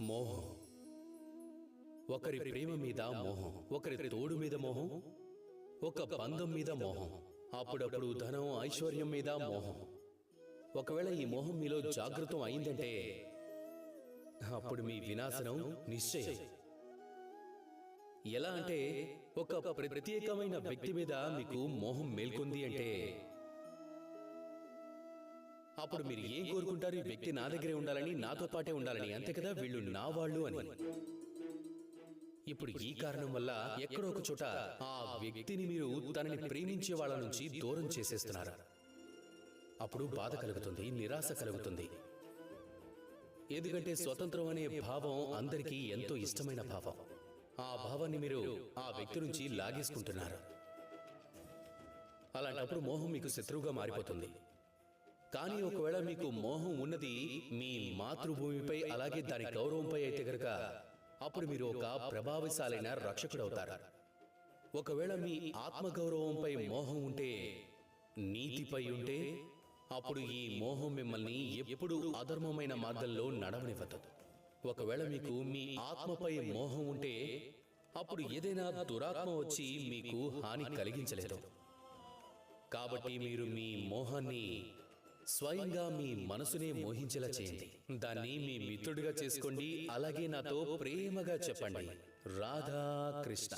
మోహం. ఒకరి ప్రేమ మీద మోహం, ఒకరి తోడు మీద మోహం, ఒక బంధం మీద మోహం, అప్పుడప్పుడు ధనం ఐశ్వర్యం మీద మోహం. ఒకవేళ ఈ మోహం మీలో జాగృతం అయిందంటే అప్పుడు మీ వినాశనం నిశ్చయం. ఎలా అంటే ఒక ప్రత్యేకమైన వ్యక్తి మీద మీకు మోహం మేల్కొంది అంటే అప్పుడు మీరు ఏం కోరుకుంటారు? ఈ వ్యక్తి నా దగ్గరే ఉండాలని, నాతో పాటే ఉండాలని, అంతే కదా, వీళ్ళు నా వాళ్ళు అని. ఇప్పుడు ఈ కారణం వల్ల ఎక్కడో ఒక చోట ఆ వ్యక్తిని మీరు తనని ప్రేమించే వాళ్ళ నుంచి దూరం చేసేస్తున్నారు. అప్పుడు బాధ కలుగుతుంది, నిరాశ కలుగుతుంది. ఎందుకంటే స్వతంత్రం అనే భావం అందరికీ ఎంతో ఇష్టమైన భావం. ఆ భావాన్ని మీరు ఆ వ్యక్తి నుంచి లాగేసుకుంటున్నారు. అలాంటప్పుడు మోహం మీకు శత్రువుగా మారిపోతుంది. కానీ ఒకవేళ మీకు మోహం ఉన్నది మీ మాతృభూమిపై, అలాగే దాని గౌరవంపై అయితే గనక అప్పుడు మీరు ఒక ప్రభావశాలైన రక్షకుడవుతారు. ఒకవేళ మీ ఆత్మగౌరవంపై మోహం ఉంటే, నీతిపై ఉంటే, అప్పుడు ఈ మోహం మిమ్మల్ని ఎప్పుడూ అధర్మమైన మార్గంలో నడవనివ్వదు. ఒకవేళ మీకు మీ ఆత్మపై మోహం ఉంటే అప్పుడు ఏదైనా దురాత్మ వచ్చి మీకు హాని కలిగించలేదు. కాబట్టి మీరు మీ మోహాన్ని స్వయంగా మీ మనసునే మోహించేలా చేయండి. దాన్ని మీ మిత్రుడిగా చేసుకోండి. అలాగే నాతో ప్రేమగా చెప్పండి, రాధా కృష్ణ.